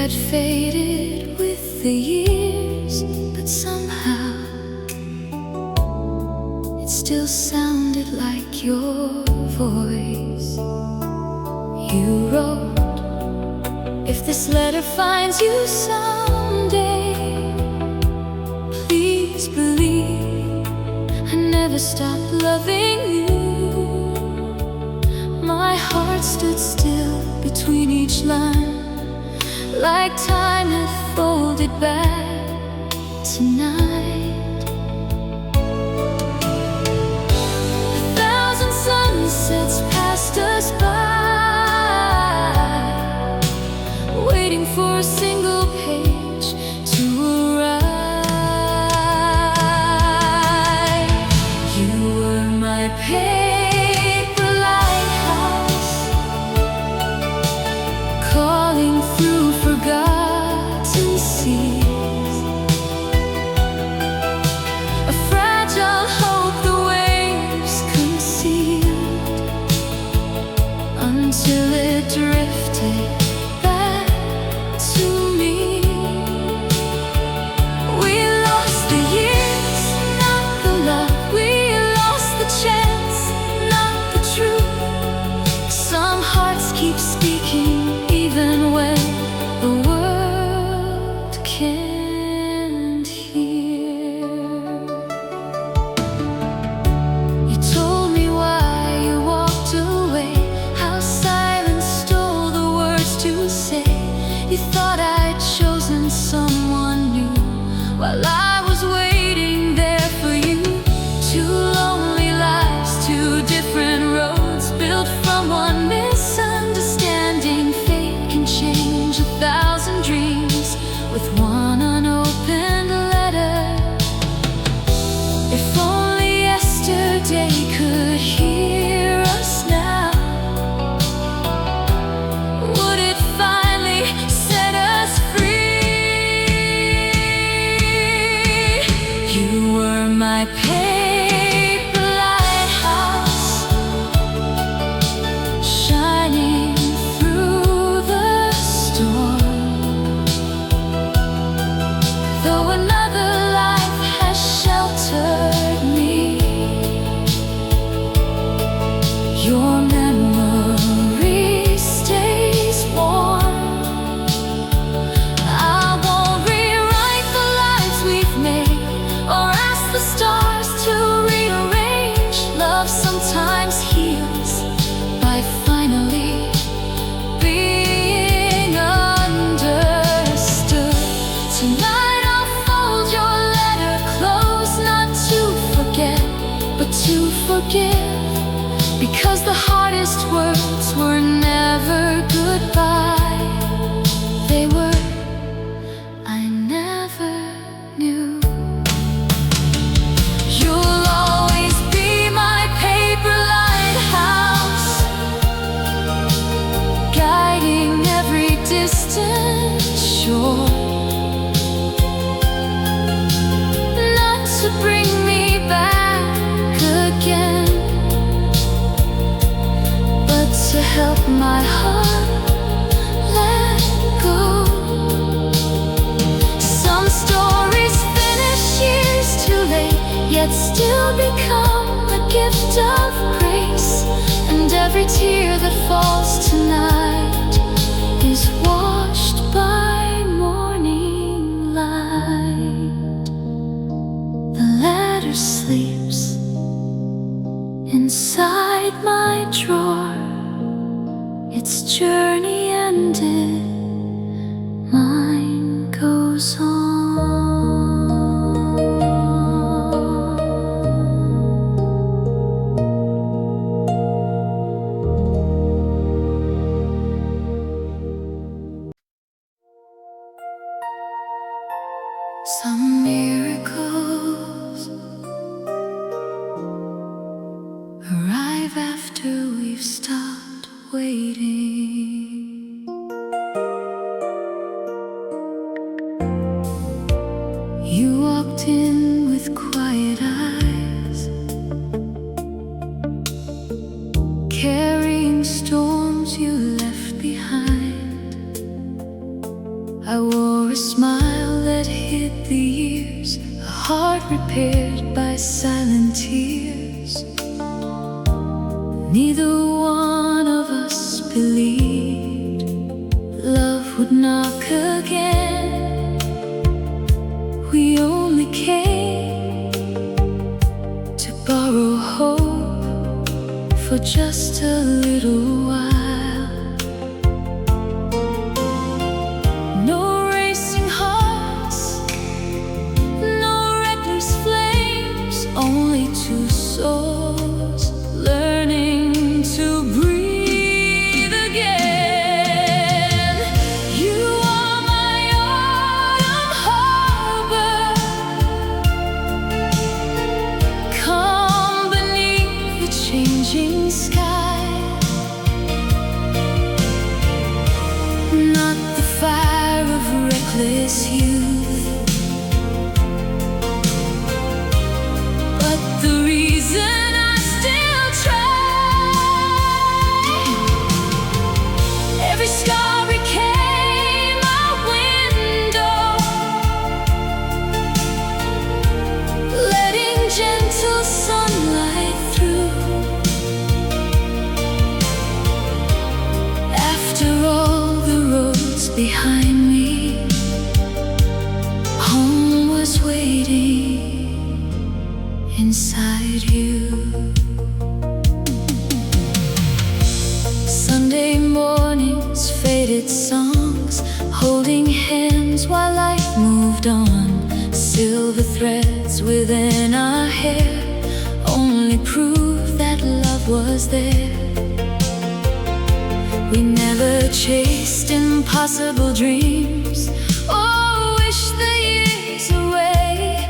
had faded with the years, but somehow it still sounded like your voice. You wrote, "If this letter finds you someday, please believe I never stopped loving you." My heart stood still between each line, like time had folded back tonight. A thousand sunsets passed us by, waiting for a single page to arrive. You were my paper lighthouse, calling through forgotten seas. A fragile hope the waves concealed, until it drifted back to me. We lost the years, not the love. We lost the chance, not the truth. Some hearts keep speaking even when the world can't hear. You told me why you walked away, how silence stole the words to say. You thought I'd chosen someone new, while I was waiting there for you. Two lonely lives, two different roads, built from one misunderstanding. Fate can change a thousand dreams with one unopened letter. If only yesterday could hear us now, would it finally set us free? You were my paper lighthouse, shining through the storm. Though another life has sheltered me, your memory stays warm. I won't rewrite the lives we've made, or ask the stars to rearrange. Love sometimes heals by finally being understood. Tonight I'll fold your letter close, not to forget, but to forgive. Because the hardest words were never goodbye. They were, I never knew. You'll always be my paper lighthouse, guiding every distant shore. Not to bring me back again, but to help my heart let go. Some stories finish years too late, yet still become a gift of grace. And every tear that falls tonight is washed by morning light. The letter sleeps inside my drawer, its journey ended, mine goes on. Some miracles arrive after we've stopped waiting. You walked in with quiet eyes, carrying storms you left behind. with the years, a heart repaired by silent tears. Neither one of us believed love would knock again. We only came to borrow hope for just a little while. No racing hearts, no reckless flames, only two souls learning to breathe again. You are my autumn harbor. Come beneath the changing sky. Not the fire of reckless youth, but the reason I still try. Every scar became a window, letting gentle sunlight through. After all the roads behind me, home was waiting inside you. Sunday mornings, faded songs, holding hands while life moved on. Silver threads within our hair, only proof that love was there. We never chased impossible dreams or wished the years away.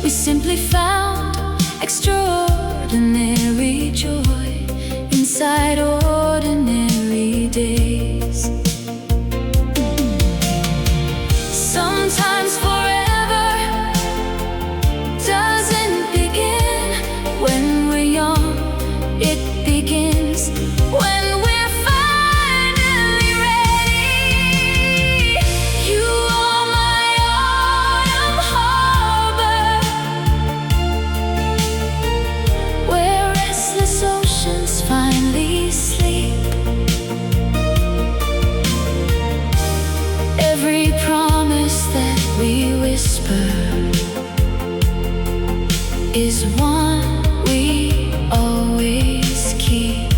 We simply found extraordinary joy inside ordinary days. Sometimes forever doesn't begin when we're young. It begins when we're finally ready. You are my autumn harbor, where restless oceans finally sleep. Every promise that we whisper is one we always keep.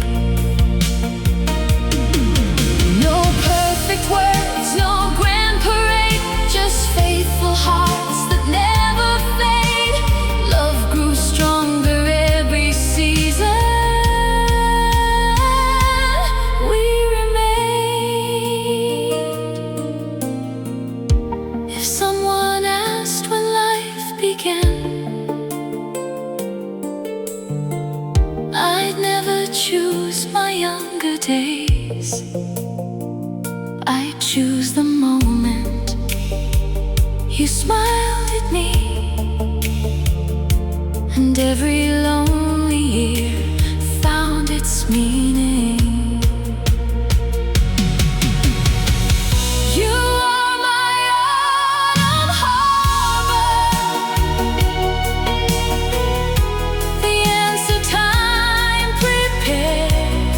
No perfect words, no grand parade, just faithful hearts that never fade. Love grew stronger every season. We remained. If someone asked when life began, I'd never choose my younger days. I'd choose the moment you smiled at me, and every lonely year found its meaning. You are my autumn harbor, the answer time prepared.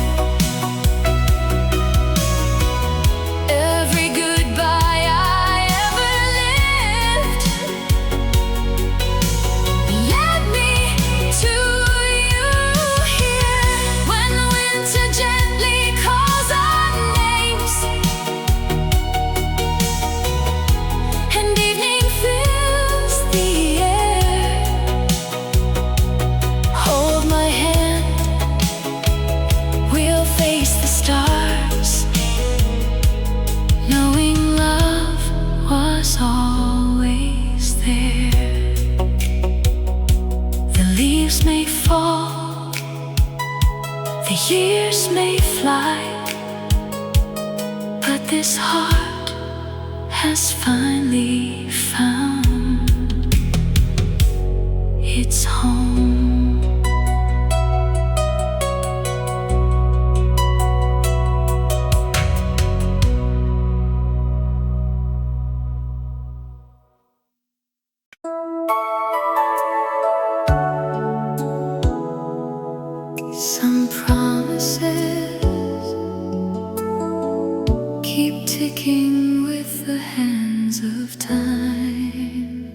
Every goodbye I ever lived led me to you here. When winter gently calls our names and evening fills the air, hold my hand, we'll face the stars, knowing love was always there. The leaves may fall, the years may fly, but this heart has finally found its home. keep ticking with the hands of time.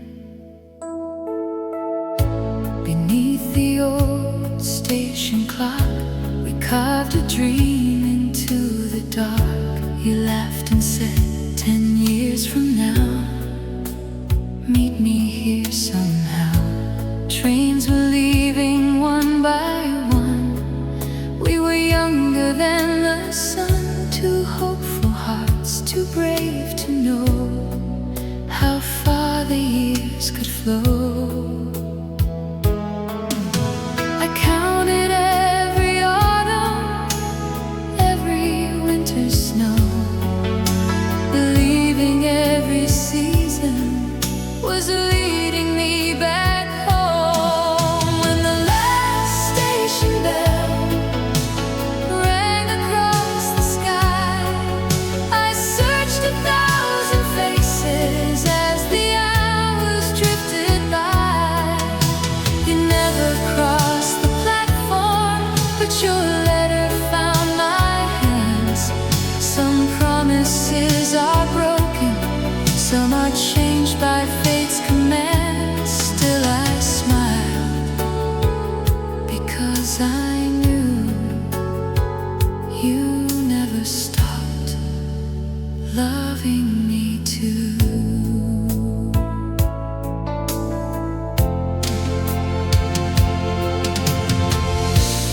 Beneath the old station clock, we carved a dream into the dark. You laughed and said, 10 years from now, meet me here somehow. Trains were leaving one by one. We were younger than the sun, too hopeful hearts, too brave to know how far the years could flow. I counted every autumn, every winter's snow, believing every season was leading me back home. When the last station bell rang across the sky, I searched 1,000 faces as the hours drifted by. You never crossed the platform, but your letter found my hands. Some promises are broken, some are changed by fate's command. Still I smiled, because I knew you never stopped loving me too.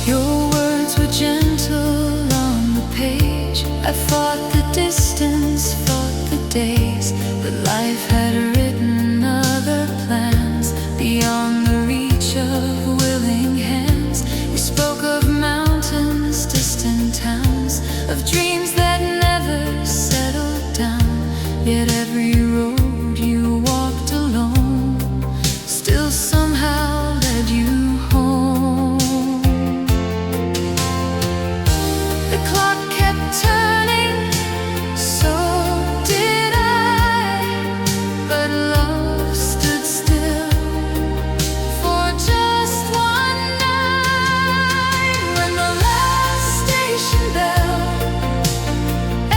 Your words were gentle on the page. I fought the distance, fought the days, but life had written other plans beyond the reach of willing hands. You spoke of mountains, distant towns, of dreams that never settled down. Yet every road you walked alone still somehow led you home. The clock kept turning, so did I, but love stood still for just one night. When the last station bell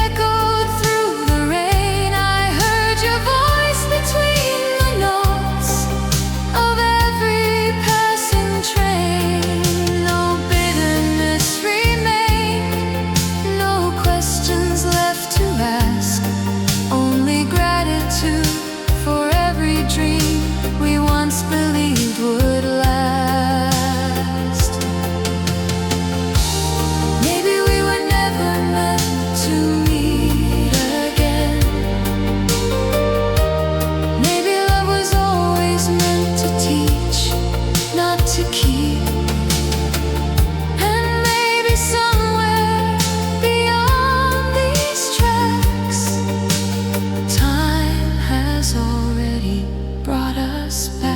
echoed through the rain, I heard your voice between the notes of every passing train. No bitterness remained, no questions left to ask, only gratitude for every dream we once believed would last. Maybe we were never meant to meet again. Maybe love was always meant to teach, not to keep. And maybe somewhere beyond these tracks, time has already brought us back.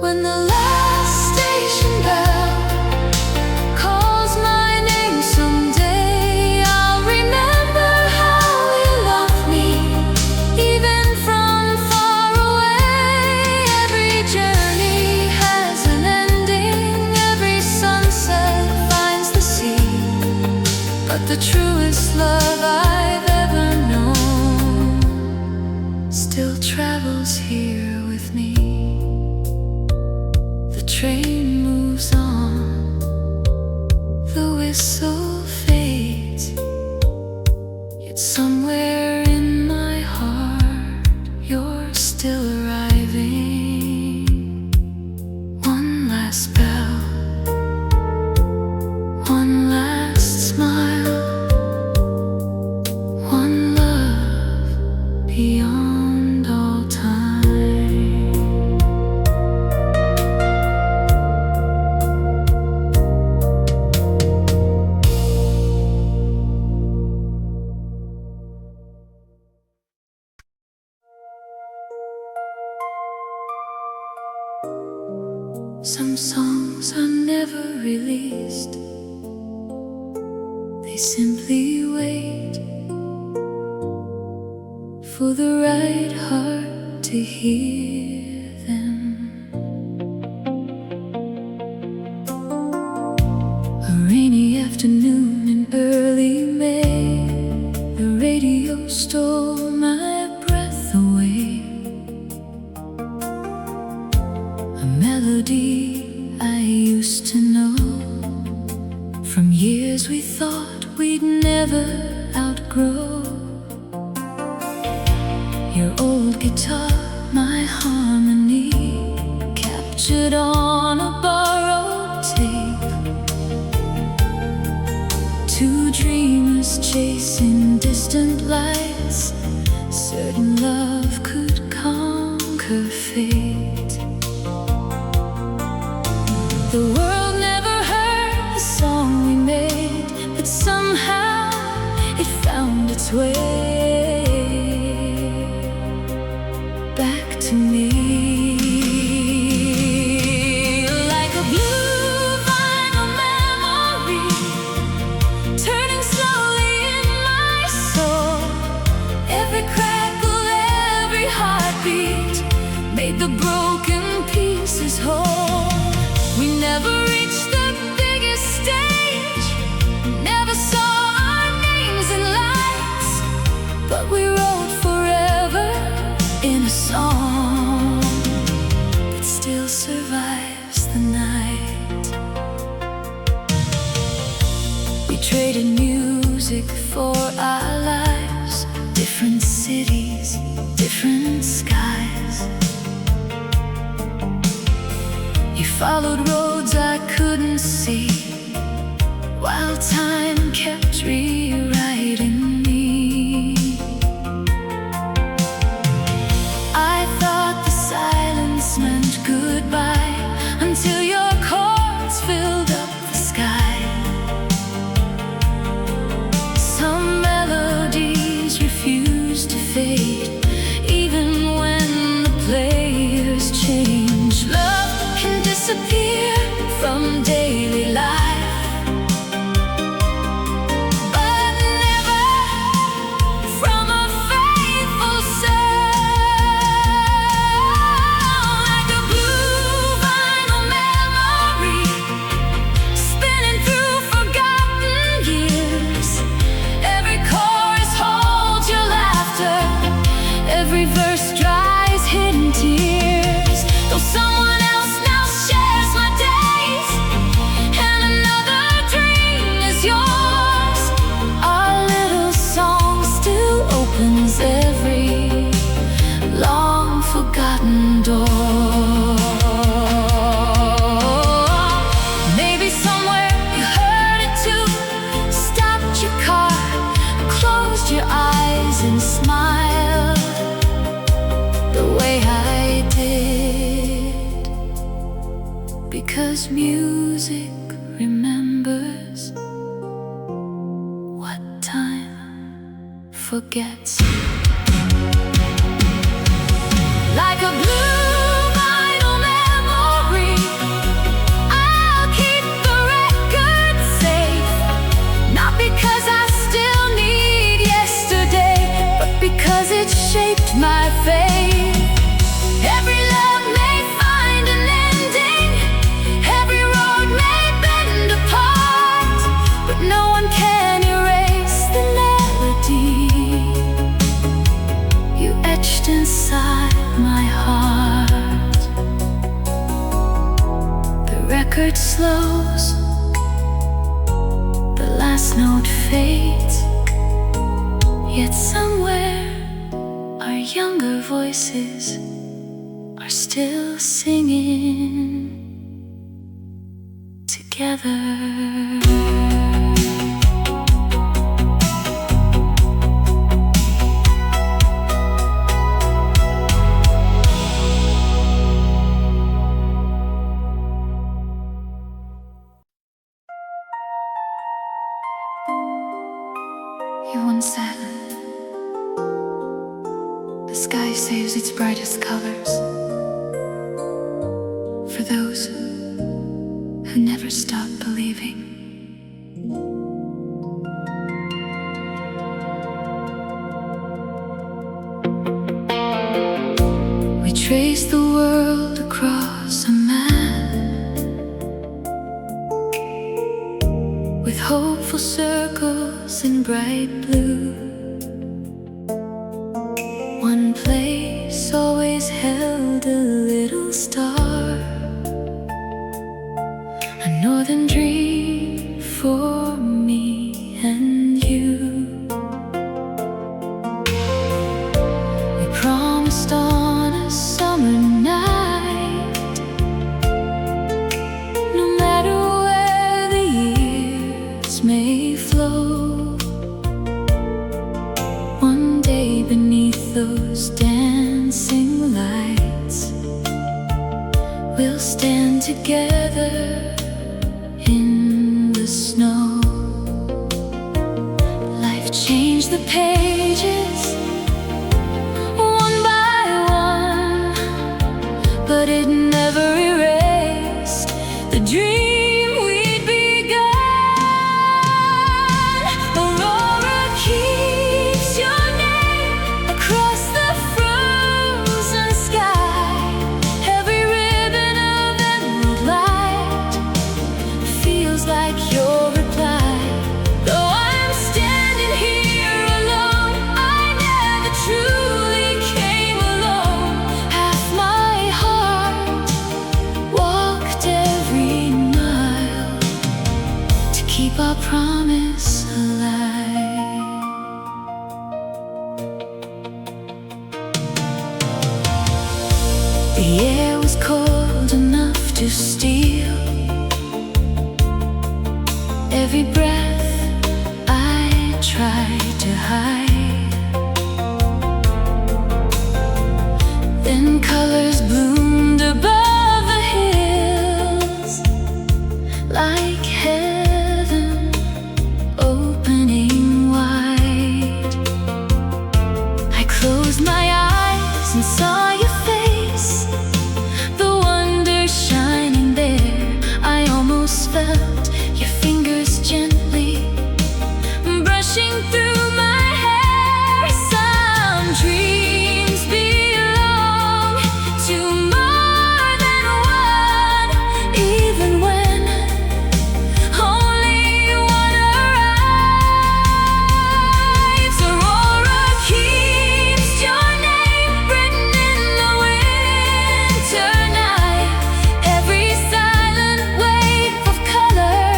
When the last station bell calls my name someday, I'll remember how you loved me, even from far away. Every journey has an ending, every sunset finds the sea, but the truest love I've ever known still travels here with me. The train moves on, the whistle fades, yet somewhere in my heart you're still arriving. One last bell, one last smile, one love beyond all time. Some songs are never released, they simply wait for the right heart to hear them. A rainy afternoon in early thought we'd never outgrow. Your old guitar, my harmony, captured on a borrowed tape. Two dreamers chasing distant lights, certain love could conquer fate. The world never heard the song we made, but somehow it found its way back to me. Like a blue vinyl memory, turning slowly in my soul. Every crackle, every heartbeat made the broken pieces whole. We never reached the biggest stage, never saw our names in lights, but we wrote forever in a song that still survives the night. We traded music for our lives, different cities, different skies. You followed roads I couldn't see, while time kept rewriting me. I thought the silence meant goodbye, until your chords filled up the sky. Some melodies refuse to fade, even when the players change. Love can disappear from daily life, but never from a faithful soul. Like a blue vinyl memory, spinning through forgotten years. Every chorus holds your laughter, every verse dries hidden tears. Though someone else now shares my days, and another dream is yours, our little song still opens every long forgotten door. Maybe somewhere you heard it too, stopped your car, closed your eyes and smiled the way I did, because music remembers what time forgets. Like a blue vinyl memory, I'll keep the record safe, not because I still need yesterday, but because it shaped my faith. Every love may find an ending, every road may bend apart, but no one can erase the melody you etched inside my heart. The record slows, the last note fades, yet somewhere our younger voices are still singing together. You once said, the sky saves its brightest colors for those who never stop believing. We trace the world across a map, with hopeful circles in bright blue. One place always held a little star, a northern dream for me. may flow. One day beneath those dancing lights, we'll stand together in the snow. Life changed the pages one by one, but it never erased the dream we'd begun. Aurora keeps your name across the frozen sky. Every ribbon of emerald light feels like your reply. Though I'm standing here alone, I never truly came alone. Half my heart walked every mile to keep our promise alive. The air was cold enough to steal every breath I tried to hide. Then colors bloomed above the hills, like heaven opening wide. I closed my eyes and saw your face, the wonder shining there. I almost felt your fingers gently brushing through my hair. Some dreams belong to more than one, even when only one arrives. Aurora keeps your name written in the winter night. Every silent wave of color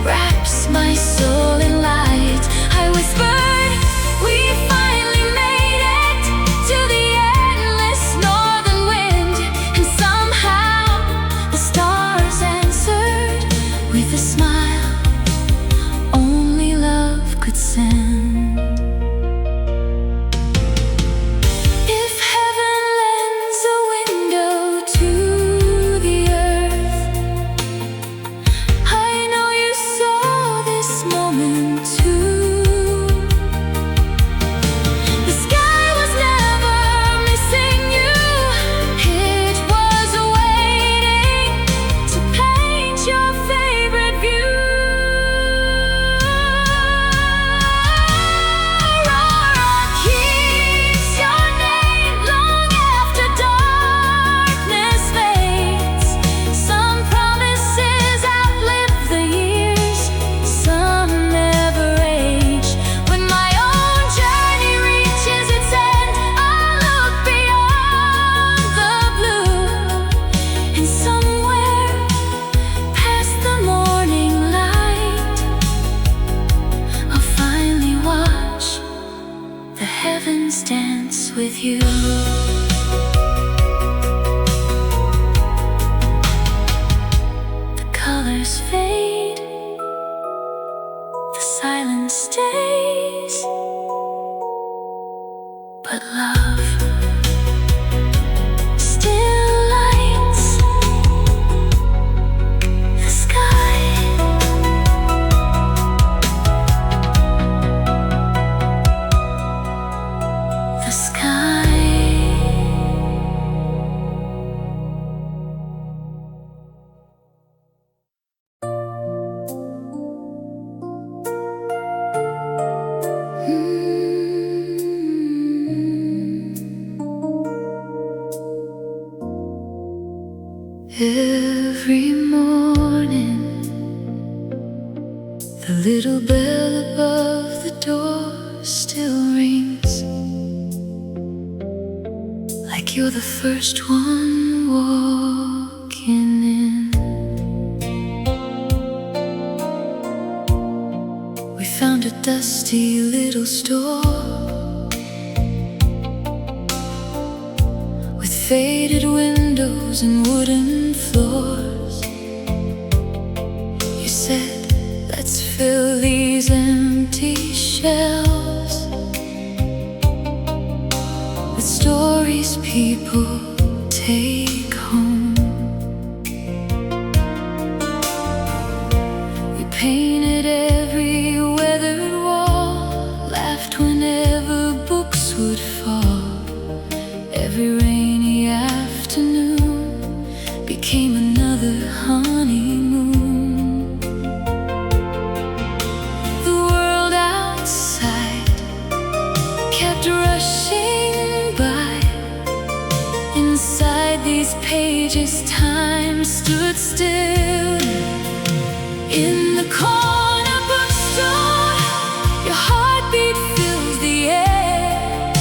wraps my soul in light. I whispered, we finally made it to the endless northern wind. And somehow the stars answered with a smile only love could send. If heaven lends a window to the earth, I know you saw this moment too. The sky was never missing you, it was waiting to paint your favorite view. Aurora keeps your name long after darkness fades. Some promises outlive the years, some never age. When my own journey reaches its end, I'll look beyond the blue, and somewhere past the morning light, I'll finally watch the heavens dance with you. The colors fade, the silence stays, but love still lights the sky. The sky. Every morning, the little bell above the door still rings, like you're the first one walking in. We found a dusty little store with faded windows and wooden floors. You said, let's fill these empty shelves with stories people take home. We painted every weathered wall, laughed whenever books would fall. Every rainy afternoon became another honeymoon. The world outside kept rushing by. Inside these pages, time stood still. In the corner bookstore, your heartbeat fills the air.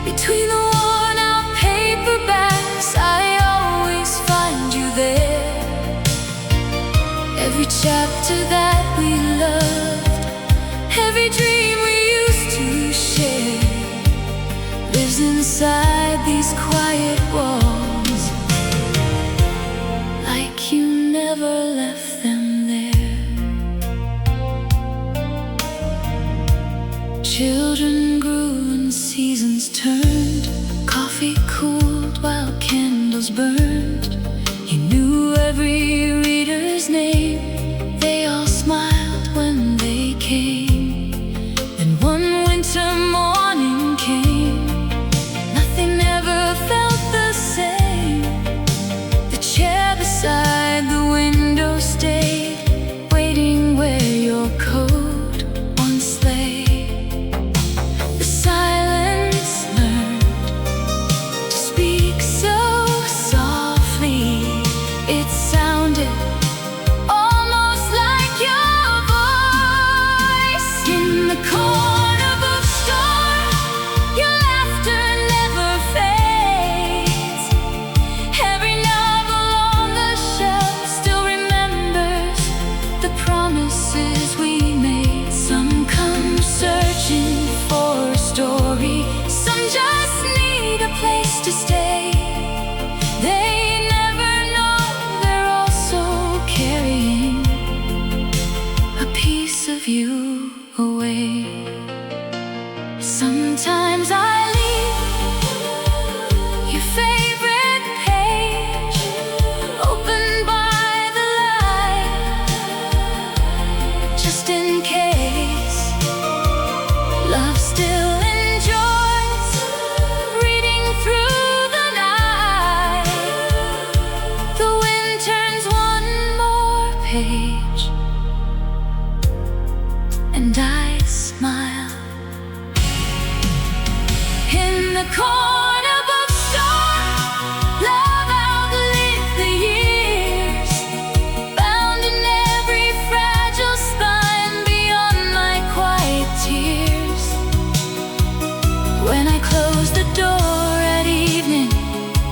Between the worn-out paperbacks, I always find you there. Every chapter that we loved, every dream we used to share, lives inside these quiet walls, like you never left them there. Children grew and seasons turned, coffee cooled while candles burned. You knew every reader's name, they all smiled when they came. Then one winter morning came, nothing ever felt the same. The chair beside the window stayed, waiting where your coat once lay. The silence learned to speak so softly, it sounded almost like your voice. In the corner bookstore, your laughter never fades. Every novel on the shelf still remembers the promises we made. Some come searching for a story, some just need a place to stay. They never know they're also carrying a piece of you away. Sometimes I leave your favorite page open by the light, just in case love still enjoys reading through the night. The wind turns one more page, and I smile. In the corner bookstore, love outlived the years, bound in every fragile spine beyond my quiet tears. When I close the door at evening,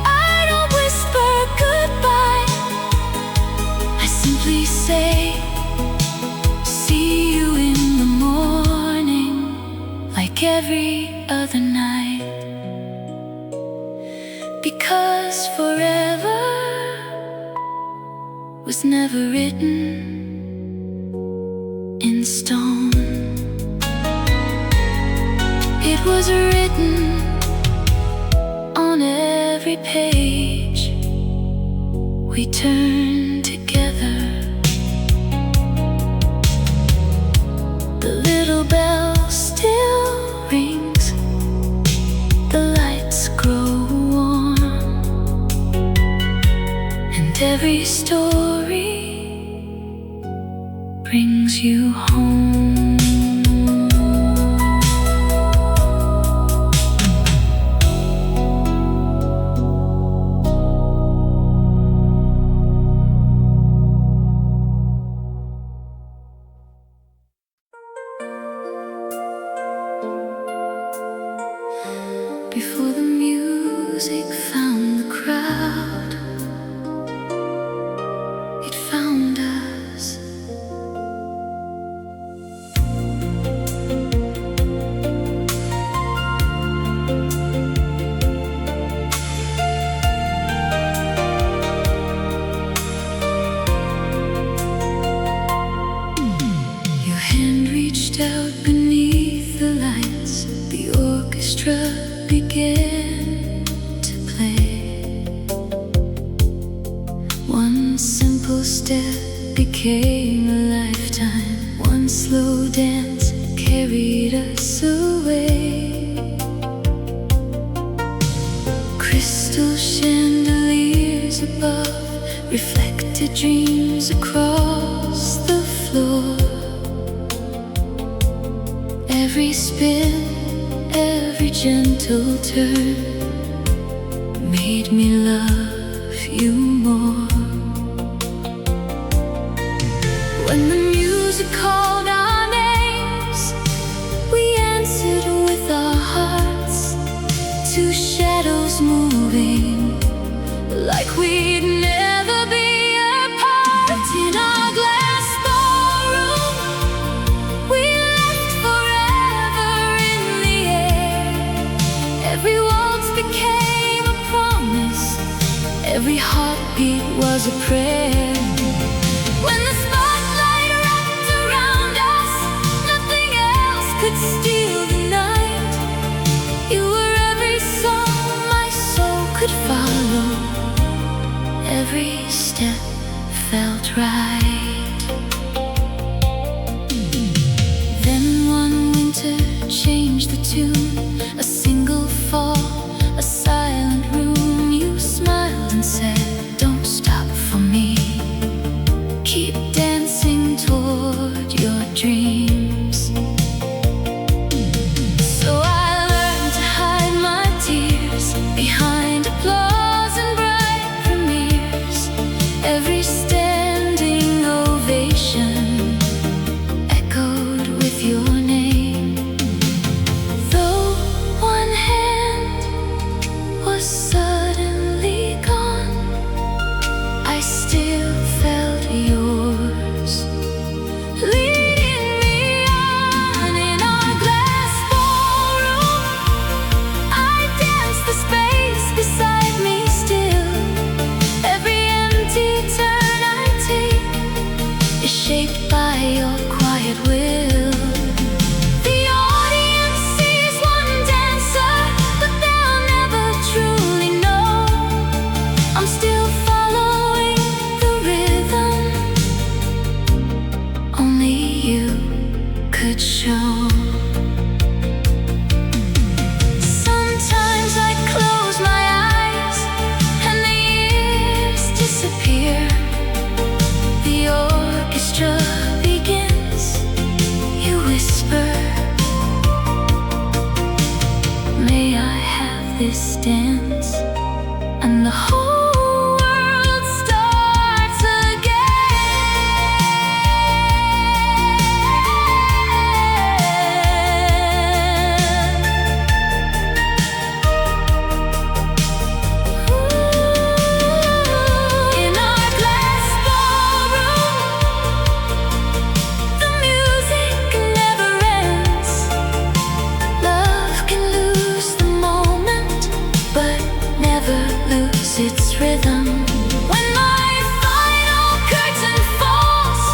I don't whisper goodbye. I simply say, see you in the morning, like every other night. Because forever was never written in stone. It was written on every page we turned together. The little bell still rings, the lights grow warm, and every story brings you home. Before the music found the crowd, it found us. hand reached out beneath the lights. The orchestra began to play. One simple step became a lifetime. One slow dance carried us away. Crystal chandeliers above reflected dreams across the floor. Every spin, every gentle turn made me love you more. When the music called our names, we answered with our hearts. Two shadows moving like we'd never be apart. In our glass ballroom, we left forever in the air. Every waltz became a promise, every heartbeat was a prayer. When the spotlight wrapped around us, nothing else could steal the night. You were every song my soul could follow. Every step felt right. Then one winter changed the tune. A single fall, a silent room. You smiled and said, "Don't stop for me. Keep dancing toward your dreams." So I learned to hide my tears behind applause and bright premieres. Every standing ovation echoed with your name. Though one hand was suddenly gone, I still felt yours, leading me on. In our glass ballroom, I danced the space beside me still. Every empty turn I take is shaped by your quiet will. The audience sees one dancer, but they'll never truly know I'm still following the rhythm only you could show. Sometimes I close my eyes and the years disappear. The orchestra begins, you whisper, "May I have this dance?" And the whole world starts again. In our glass ballroom, the music never ends. Love can lose the moment, but never lose its rhythm. When my final curtain falls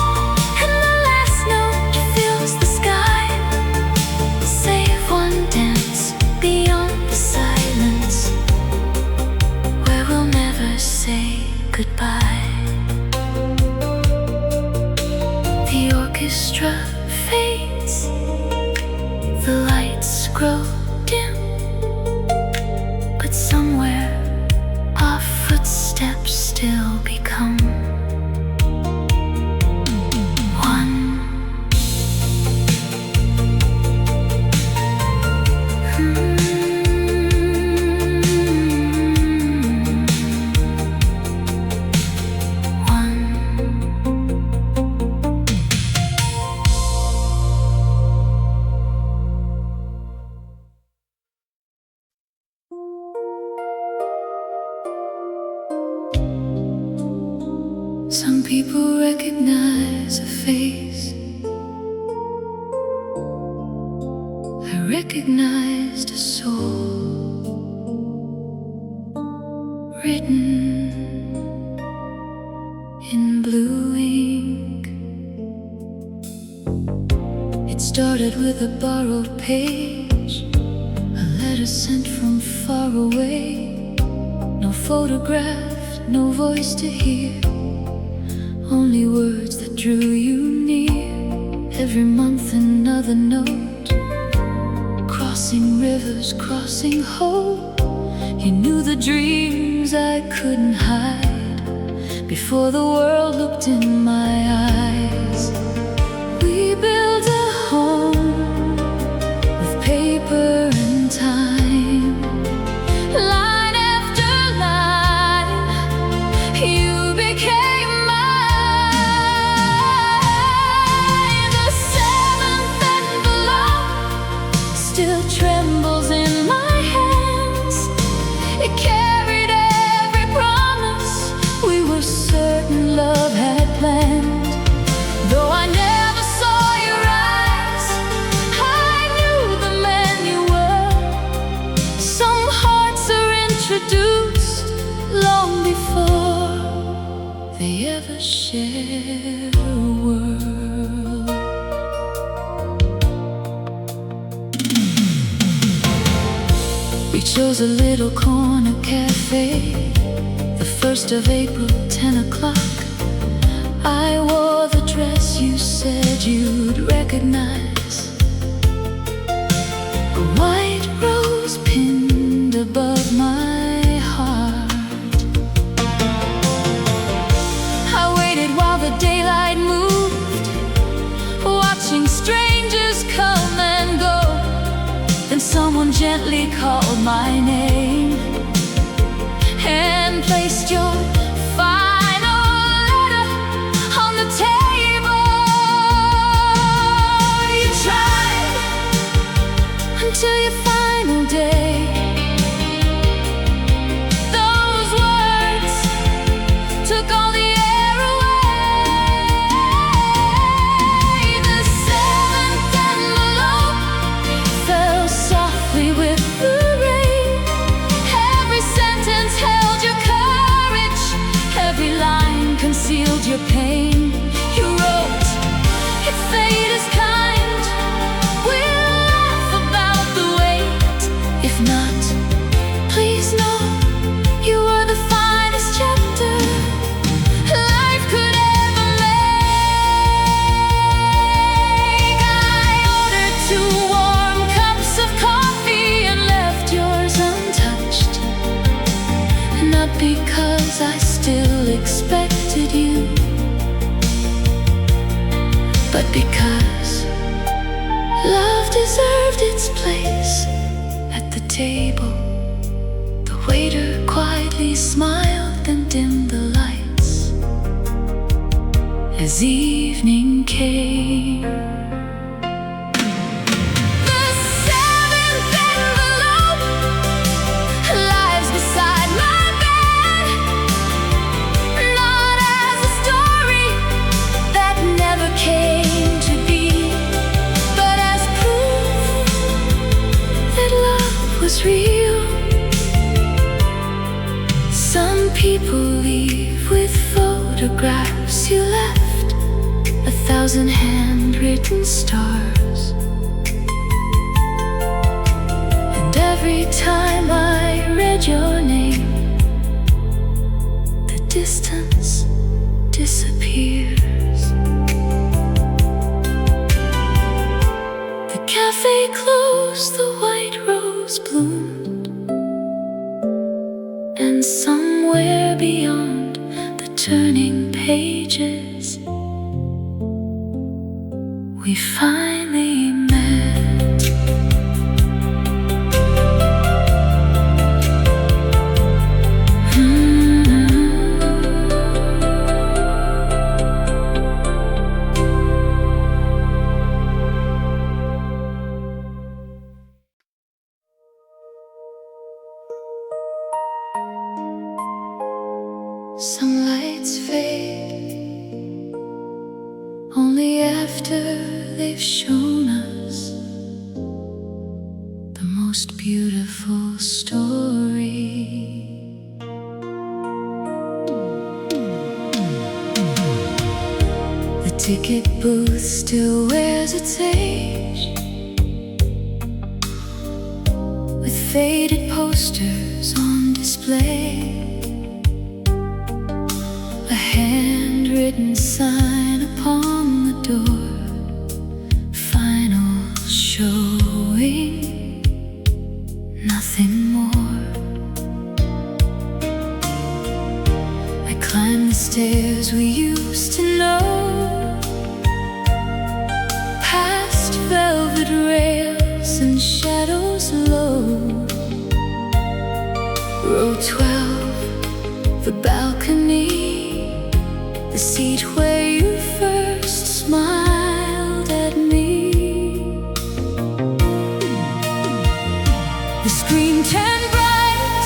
and the last note fills the sky, save one dance beyond the silence where we'll never say goodbye. The orchestra fades, the lights grow dim, but somewhere our footsteps still become one. One. Some people recognize a face. I recognized a soul written in blue ink. It started with a borrowed page, a letter sent from far away. No photograph, no voice to hear, only words that drew you near. Every month another note, crossing rivers, crossing hope. You knew the dreams I couldn't hide before the world looked in my eyes. We built a home with paper and time, line after line, you became mine. The seventh envelope still trembles in my hands. It carried every promise we were certain love had planned. Though I never saw your eyes, I knew the man you were. Some hearts are introduced long before they ever share a world. We chose a little corner cafe, the 1st of April, 10 o'clock. I wore the dress you said you'd recognize, a white rose pinned above my heart. I waited while the daylight moved, watching strangers come and go. Then someone gently called my name and placed your final letter on the table. You tried until your final day. Those words took all the air away. The seventh envelope fell softly with the rain. Every sentence held your courage, every line concealed your pain. You wrote, if fate is kind, we'll laugh about the wait. If not, please know you were the finest chapter life could ever make. I ordered 2 warm cups of coffee and left yours untouched, not because I still expected you, but because love deserved its place at the table. The waiter quietly smiled and dimmed the lights as evening came. The seventh envelope lies beside my bed, not as a story that never came to be, but as proof that love was real. Some people leave with photographs you left, 1,000 handwritten stars. And every time I read your name, the distance disappears. The cafe closed, the white rose bloomed, and somewhere beyond the turning pages, we finally met. Some lights fade only after they've shown us the most beautiful story. The ticket booth still wears its age, faded posters on display, a handwritten sign upon the door, final showing, nothing more. I climbed the stairs we used to know, past velvet rails and shadows low. Row 12, the balcony, the seat where you first smiled at me. The screen turned bright,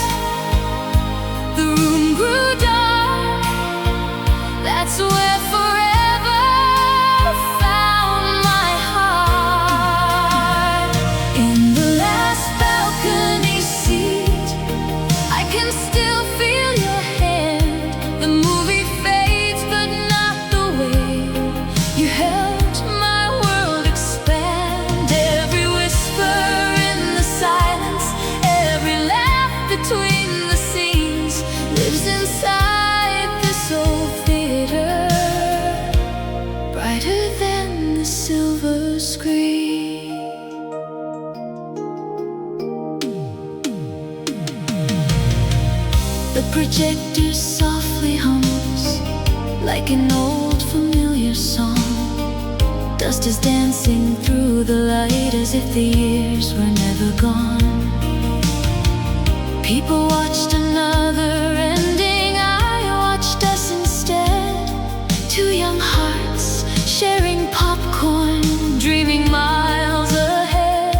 the room grew dark. That's where forever found my heart. In the last balcony seat, I can still feel your hand. The movie fades, but not the way you helped my world expand. Every whisper in the silence, every laugh between the scenes lives inside this old theater, brighter than the silver screen. The projector softly hums like an old familiar song. Dust is dancing through the light as if the years were never gone. People watched another ending, I watched us instead. Two young hearts sharing popcorn, dreaming miles ahead.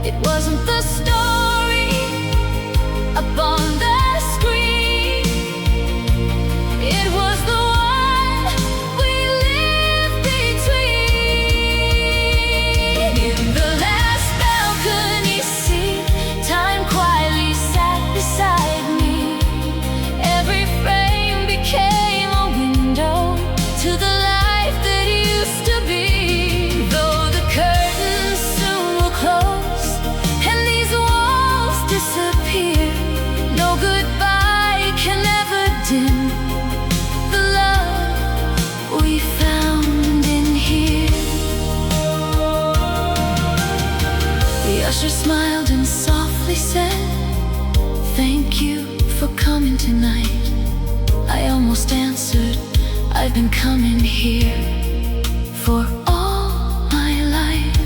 It wasn't the story upon the screen, it was the one we lived between. In the last balcony seat, time quietly sat beside me. Every frame became a window to the life that used to be. Though the curtains soon will close and these walls disappear, no goodbye can ever dim the love we found in here. The usher smiled and softly said, "Thank you for coming tonight." I almost answered, "I've been coming here for all my life."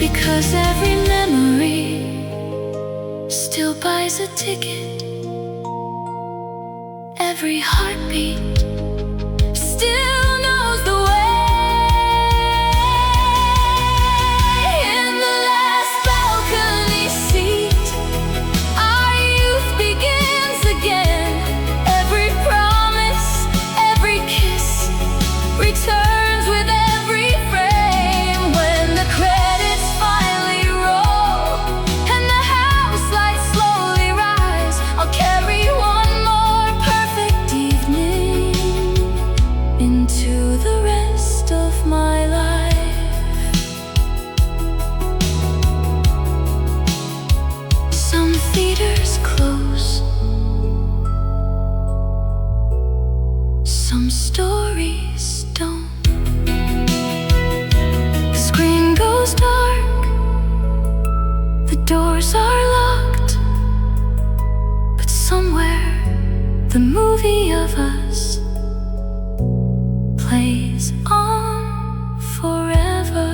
Because every memory still buys a ticket, every heartbeat still knows the way. In the last balcony seat, our youth begins again. Every promise, every kiss returns with every frame. When the credits finally roll and the house lights slowly rise, I'll carry one more perfect evening into the rest of my life. Some theaters close, some stories don't. The screen goes dark, the doors are locked, but somewhere the movie of us plays on forever.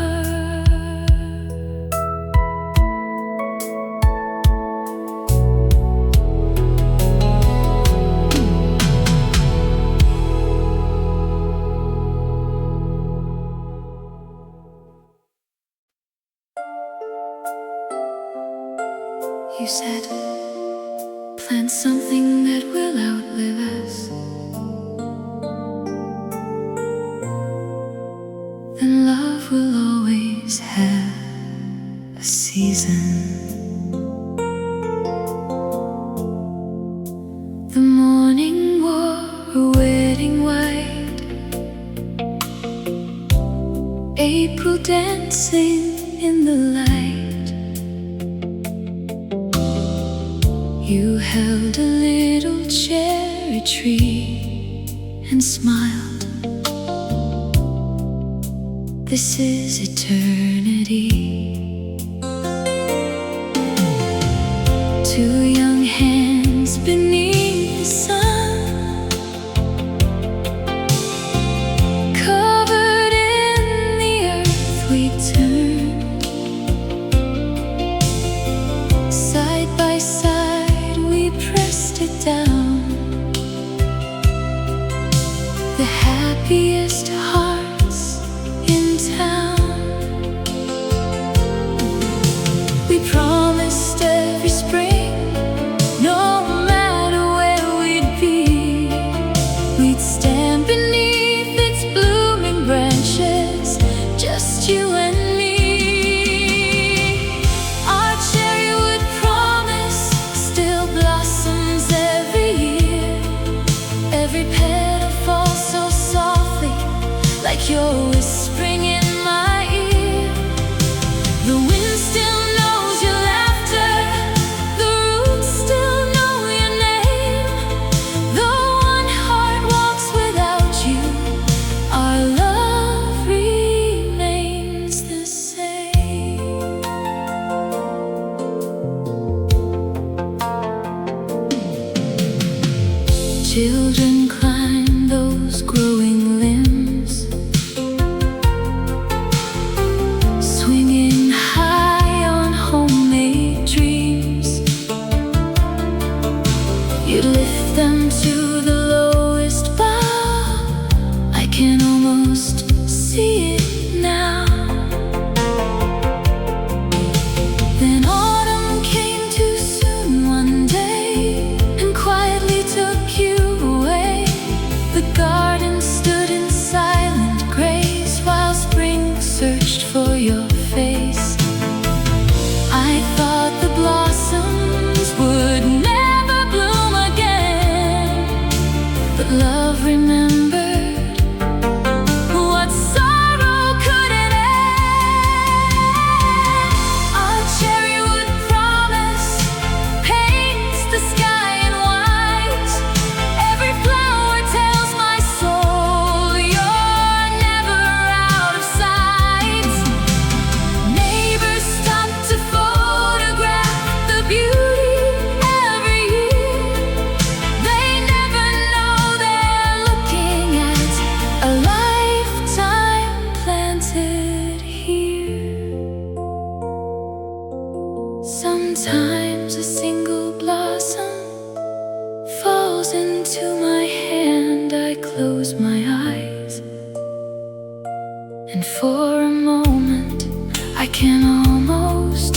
You said, "Plant something that will outlive us, then love will always have a season." The morning wore a wedding white, April dancing in the light. You held a little cherry tree and smiled. This is eternity. Two young hands beneath the sun, covered in the earth we turned. Side by side we pressed it down. The happiest hearts in town. We promised every spring, no matter where we'd be, we'd stand beneath its blooming branches, just you and me. Our cherrywood promise still blossoms every year. Every petal falls so softly, like you're whispering in my ear. The wind still knows your laughter, the roots still know your name. Though one heart walks without you, our love remains the same. Children climb those growing limbs, swinging high on homemade dreams. You lift them to the lowest bough. I can almost see it now. Then autumn came too soon one day and quietly took you away. The garden stood in silent grace while spring searched for your face. I thought the blossoms would never bloom again, but love remembered what sorrow couldn't end. Our cherrywood promise paints the sky in white. Every flower tells my soul you're never out of sight. Neighbors stop to photograph the beauty every year. They never know they're looking at a lifetime planted here. Sometimes a single blossom falls into my hand. I close my eyes, and for a moment I can almost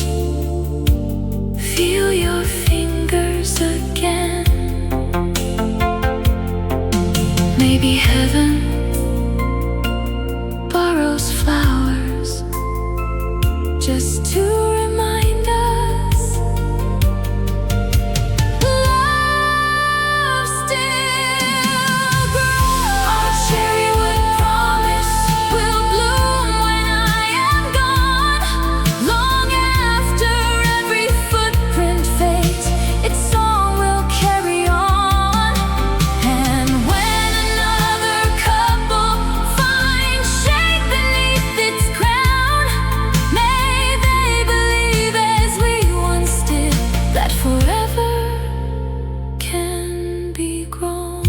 feel your fingers again. Maybe heaven borrows flowers just to remind us love still grows. Our cherrywood promise will bloom when I am gone. Long after every footprint fades, its song will carry on. And when another couple finds shade beneath its crown, may they believe as we once did, that forever can be grown.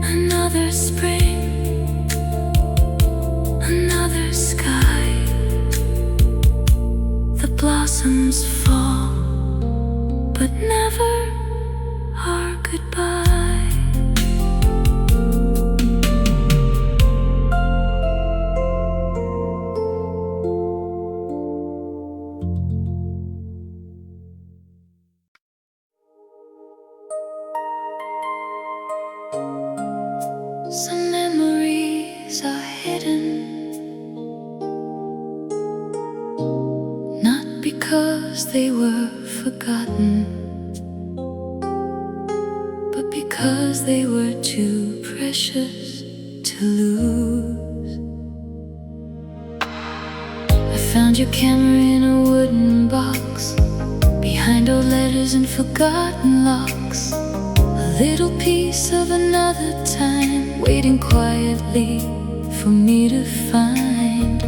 Another spring, another sky. The blossoms fall, but never our goodbye. Some memories are hidden, not because they were forgotten, but because they were too precious to lose. I found your camera in a wooden box, behind old letters and forgotten locks, a little piece of another time, waiting quietly for me to find.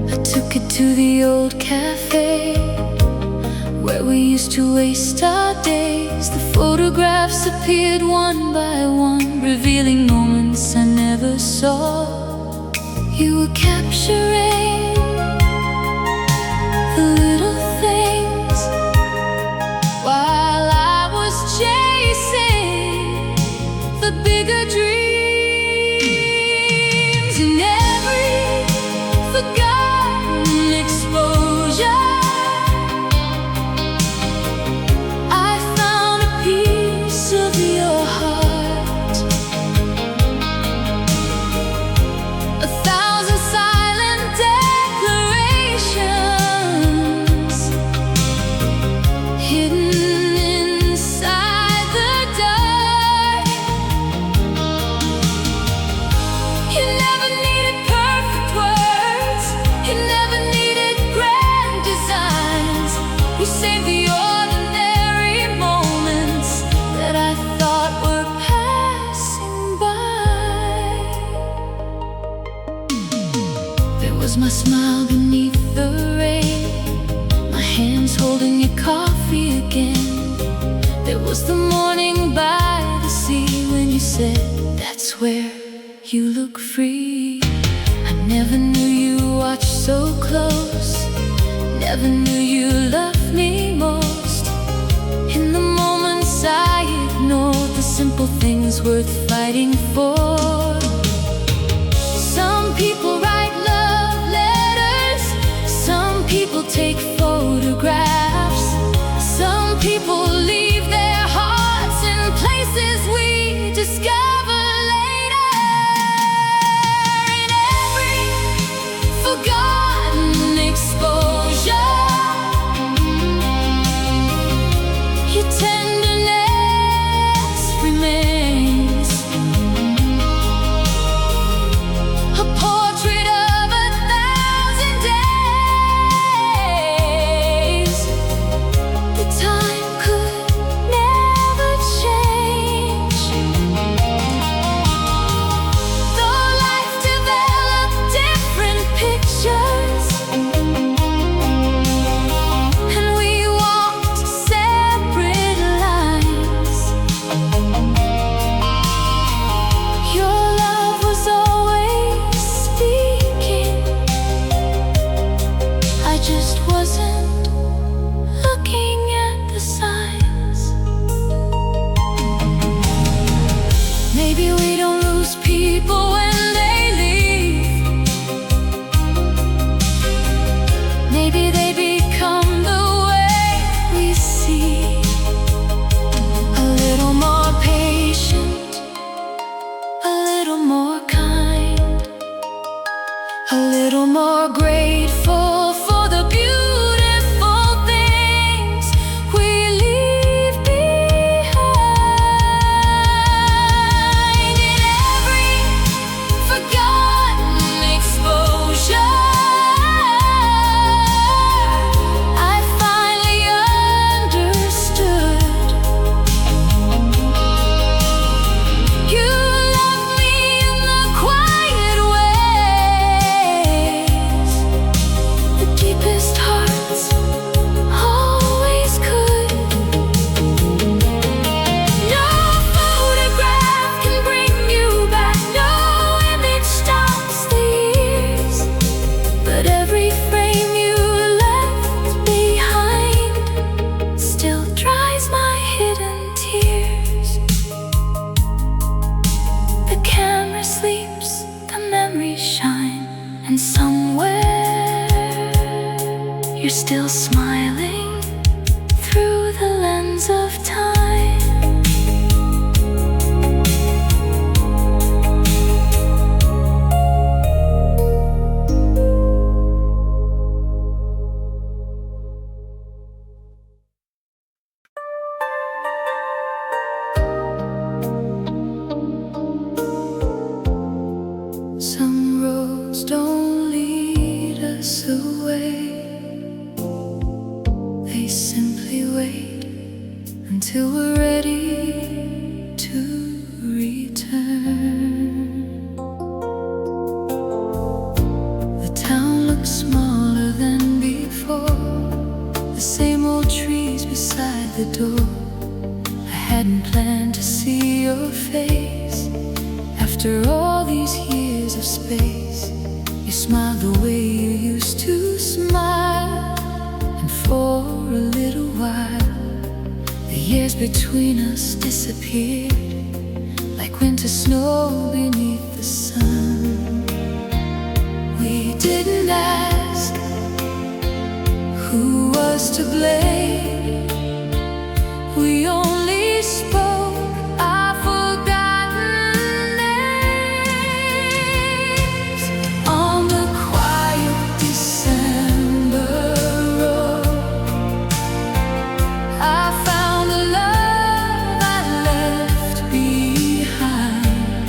I took it to the old cafe where we used to waste our days. The photographs appeared one by one, revealing moments I never saw. You were capturing the little things while I was chasing the bigger dreams. In every forgotten exposure, I found a piece of your heart. A thousand silent declarations hidden inside the dark. You never needed perfect words, you never needed grand designs. You saved the ordinary moments that I thought were passing by. There was my smile beneath the rain, my hands holding your coffee again. There was the morning by the sea when you said, that's where you look free. I never knew you watched so close, never knew you loved me most. In the moments I ignored the simple things worth fighting for. Some people write love letters, some people take photographs, some people leave their hearts in places we discover later. In every forgotten exposure, your tenderness remains. A portrait of 1,000 days. The time could never change. Though life developed different pictures, and we walked separate lines, your love was always speaking. I just wasn't looking at the signs. Maybe we don't lose people when they leave. Maybe they become the way we see. A little more patient, a little more kind, a little more grateful for the beautiful things we leave behind. In every forgotten exposure, I finally understood. You love me in the quiet ways the deepest hearts always could. No photograph can bring you back, no image stops the years, but every frame you left behind still dries my hidden tears. The camera sleeps, the memories shine, and somewhere you're still smiling through the lens of time. Some roads don't lead us away, they simply the door. I hadn't planned to see your face. After all these years of space, you smiled the way you used to smile. And for a little while, the years between us disappeared like winter snow beneath the sun. We didn't ask who was to blame. We only spoke our forgotten names. On the quiet December road, I found the love I left behind.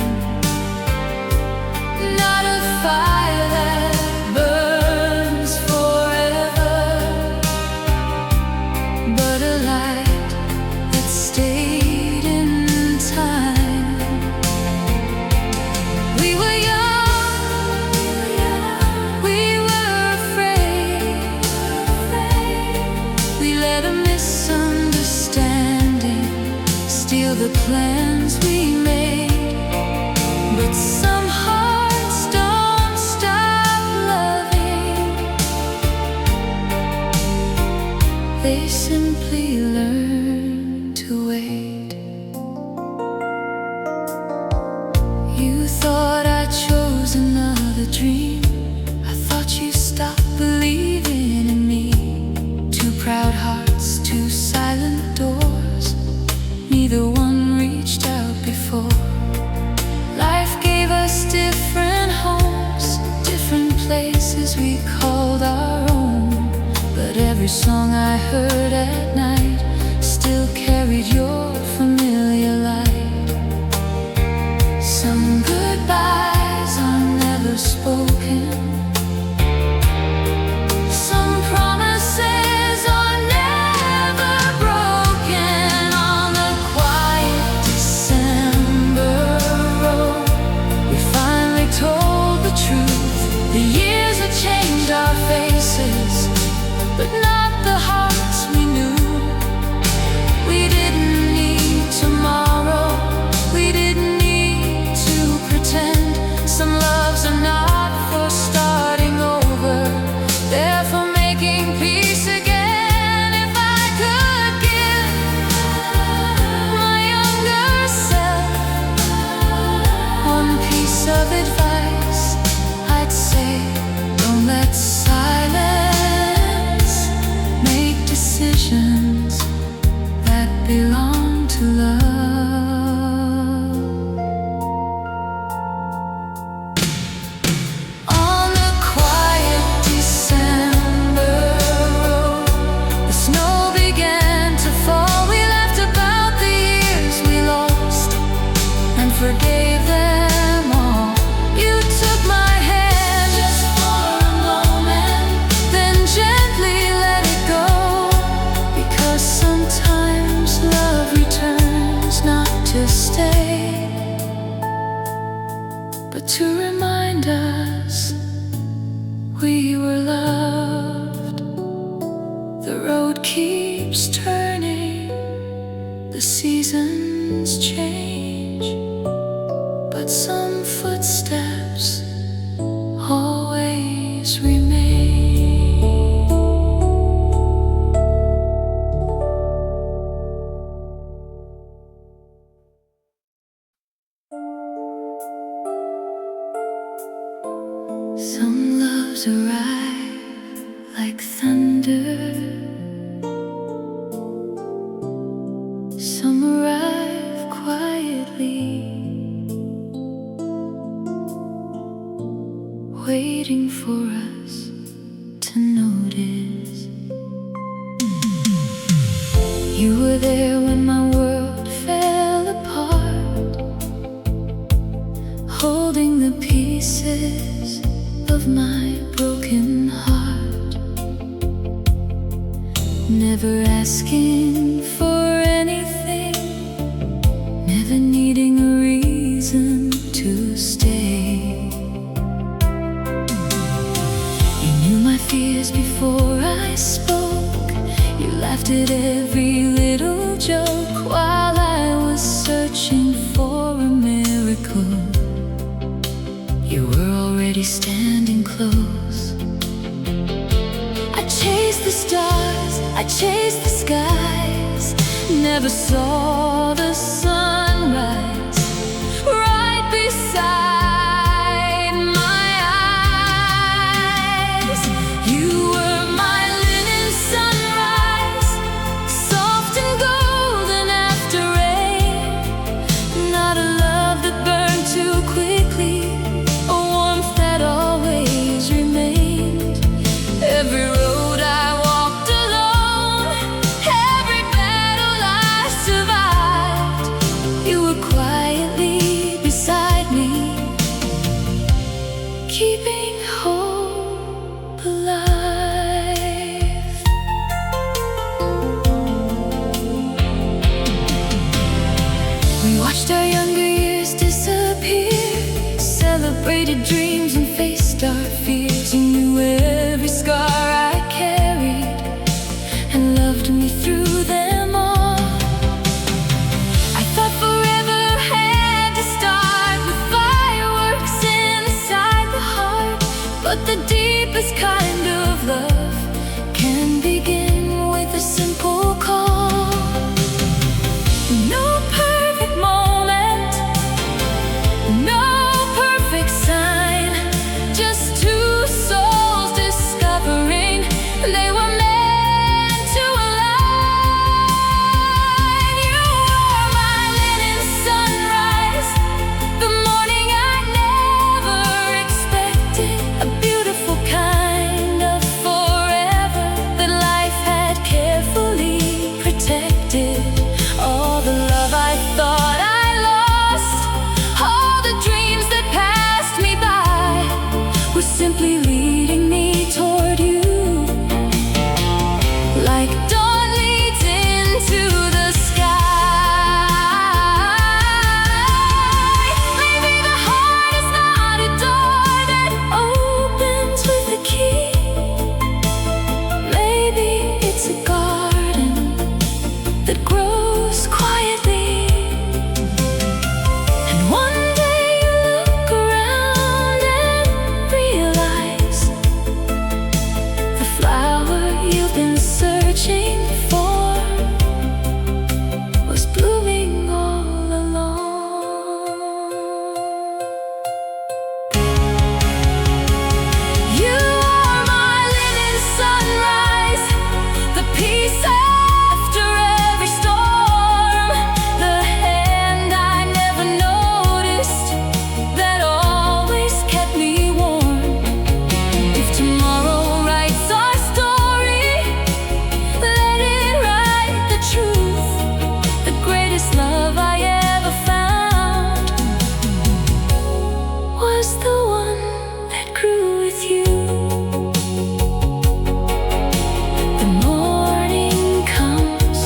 Not a fire that burns forever, but a light that stayed in time. We were young, we were afraid. We let a misunderstanding steal the plans we made. But some hearts don't stop loving, they simply learn to wait. You thought I chose another dream. I thought you stopped believing in me. Two proud hearts, two silent doors. Neither one reached out before. Life gave us different homes, different places we called our own. But every song I heard at night still carried your familiar light. Some goodbyes are never spoken. Some promises are never broken. On the quiet December road, we finally told the truth. The years have changed our faces, but not the hearts we knew. We didn't need tomorrow, we didn't need to pretend. Some loves are not for starting over, they're for making peace again. If I could give my younger self one piece of advice, I'd say, don't let silence make decisions that belong to love. On the quiet December road, the snow began to fall. We laughed about the years we lost and forgave them all. You took my hand just for a moment, then gently let it go. Because sometimes love returns not to stay, but to remind us we were loved. The road keeps turning, the seasons change, but some footsteps always remain. Some loves arrive like thunder, some arrive quietly, waiting for us to notice. You were there when my world fell apart, holding the pieces of my broken heart, never asking for anything, never needing a reason to stay. You knew my fears before I spoke. You laughed at every little joke while I was searching for a miracle. You were already standing close. I chased the stars, I chased the skies, never saw the sunrise right beside my eyes. You were my linen sunrise, soft and golden after rain. Not a love that burned too quickly, a warmth that always remained. Every road I walked alone, every battle I survived, you were quietly beside me, keeping hope alive. We watched our younger years disappear, celebrated dreams and faced our fears. You knew every scar I carried and loved me through them all. I thought forever had to start with fireworks inside the heart, but the deepest kind of love can begin with a simple call. No perfect moment, no perfect sign, just two souls discovering they were meant to align. You were my linen sunrise, the morning I never expected, a beautiful kind of forever that life had carefully protected. All the love I thought I lost, all the dreams that passed me by, were simply leading me toward you, like dawn leads into the sky. Maybe the heart is not a door that opens with a key. Maybe it's a garden that grows quietly. And one day you look around and realize the flower you've been searching for was blooming all along. You are my linen sunrise, the peace after every storm, the hand I never noticed that always kept me warm. If tomorrow writes our story, let it write the truth. The greatest love I ever found was the one that grew with you. The morning comes,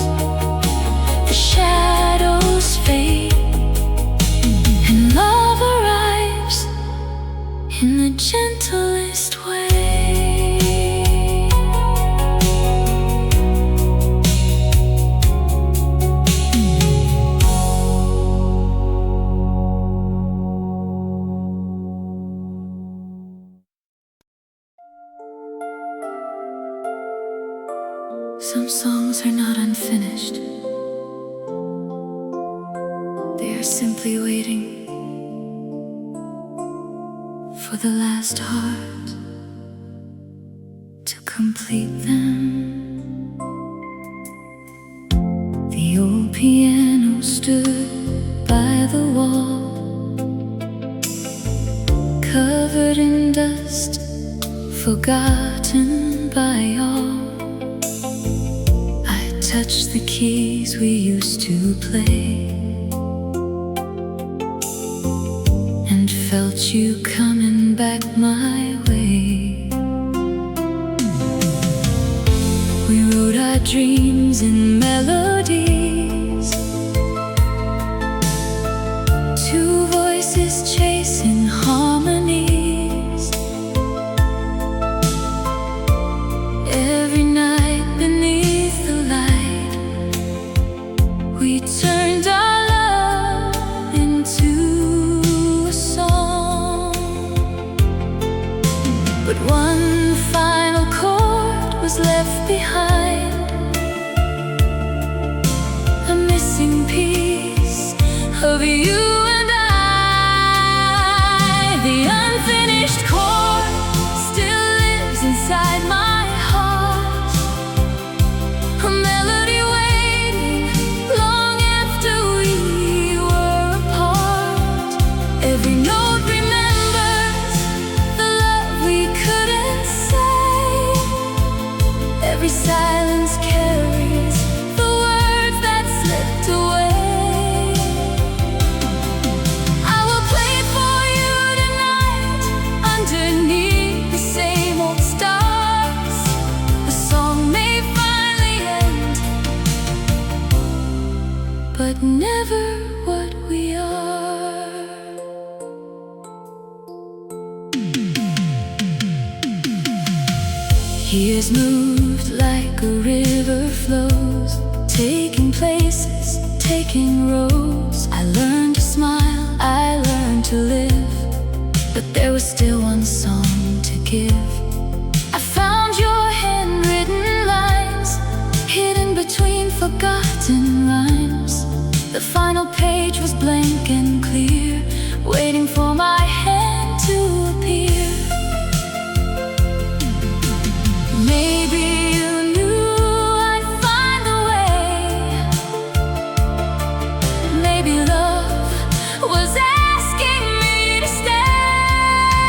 the shadows fade, and love arrives in the gentlest way. Some songs are not unfinished. They are simply waiting for the last heart to complete them. The old piano stood by the wall, covered in dust, forgotten by all. I touched the keys we used to play and felt you coming back my way. We wrote our dreams in melodies, two voices chasing harmonies. Every night beneath the light, one final chord was left behind, a missing piece of you and I. The unfinished chord still lives inside my heart, a melody waiting long after we were apart. Every note remembers the love we couldn't say, every silence carries the words that slipped away. I will play it for you tonight underneath the same old stars. The song may finally end, but never what we are. Years moved like a river flows, taking places, taking roads. I learned to smile, I learned to live, but there was still one song to give. I found your handwritten lines, hidden between forgotten rhymes. The final page was blank and clear, waiting for my hand to appear. Maybe you knew I'd find a way. Maybe love was asking me to stay.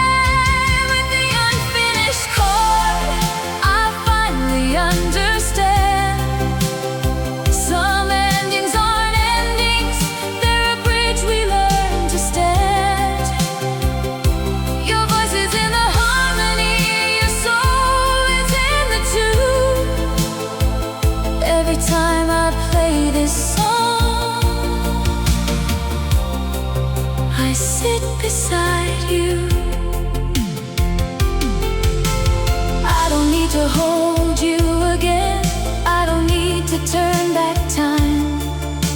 With the unfinished chord, I finally understand. Some endings aren't endings, they're a bridge we learn to stand. Your voice is in the harmony, your soul is in the tune. Every time I play this song, I sit beside you. I don't need to hold you again, I don't need to turn back time,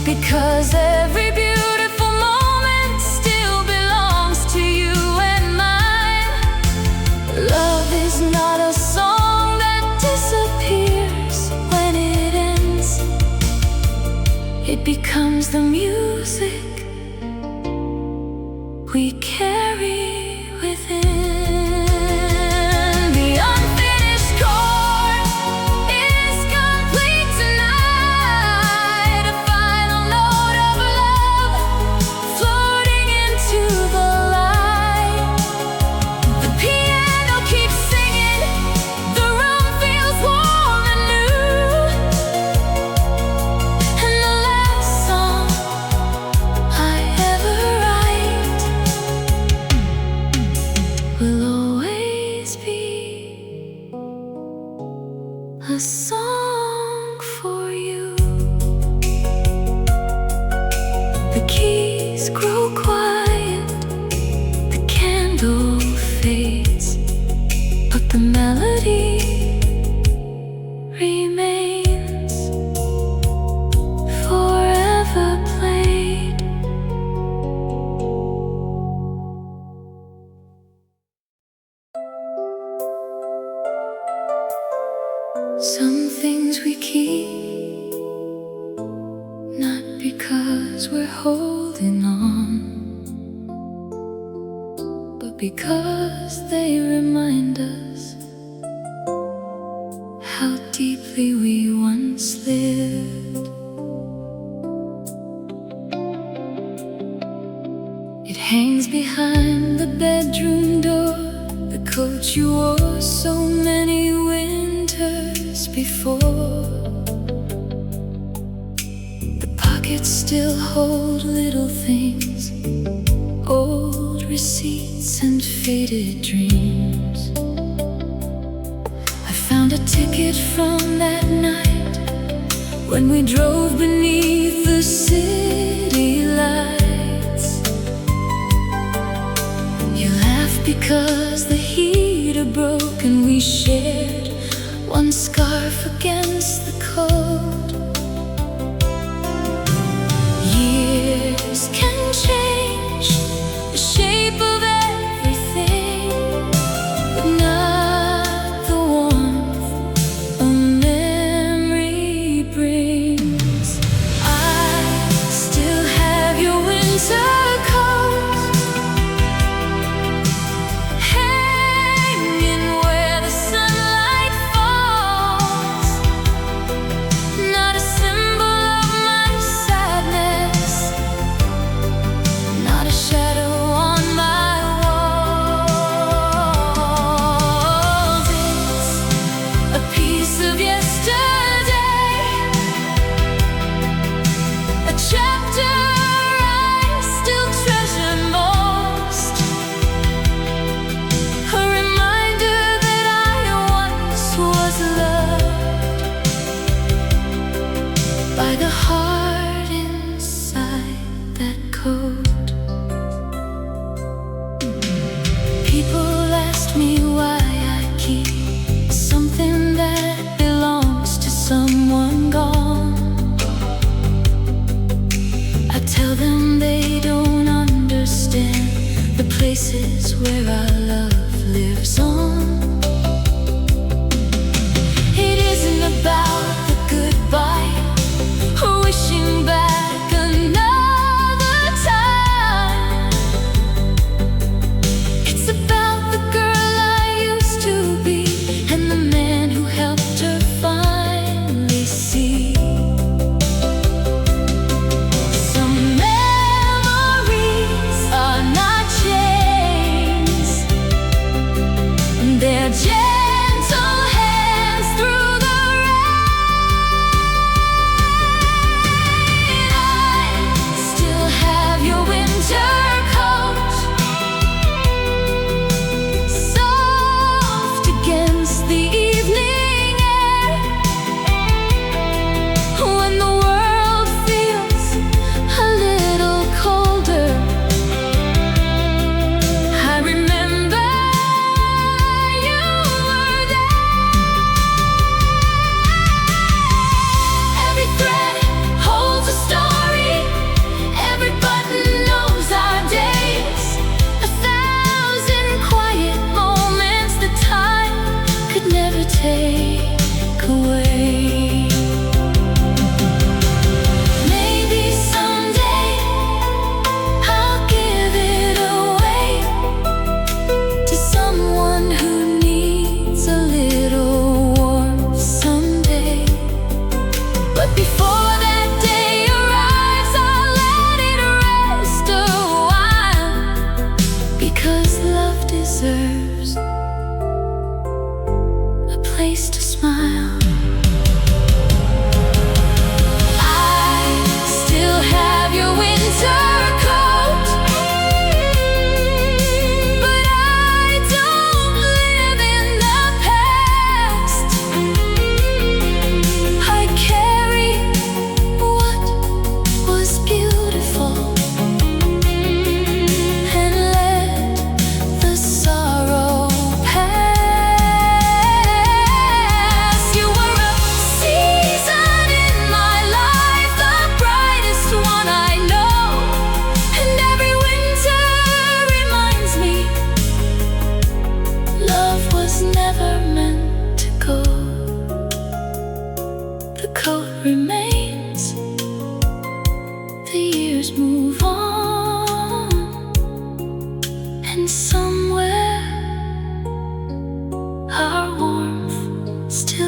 because every beautiful moment still belongs to you and mine. Love is not a song that disappears when it ends. It becomes the music we carry within. The unfinished chord is complete tonight, a final note of love floating into the light. The piano keeps singing, the room feels warm and new, and the last song I ever write will always be a song for you. The keys grow quiet, the candle fades, but the melody remains forever played. Some things we keep, not because we're holding on, but because they remind us how deeply we once lived. It hangs behind the bedroom door, the coat you wore so many winters before. The pockets still hold little things, old receipts and faded dreams. I found a ticket from that night when we drove beneath the city lights. You laughed because the heater broke and we shared one scarf against the cold. Years can change the shape of everything, but not take away. Maybe someday I'll give it away to someone who needs a little warmth someday. But before that day arrives, I'll let it rest a while, because love deserves a place to smile. I still have your winter coat, but I don't live in the past. I carry what was beautiful and let the sorrow pass. You were a season in my life, the brightest one I know, and every winter reminds me love was never meant to go. The coat remains, the years move on, and somewhere our warmth still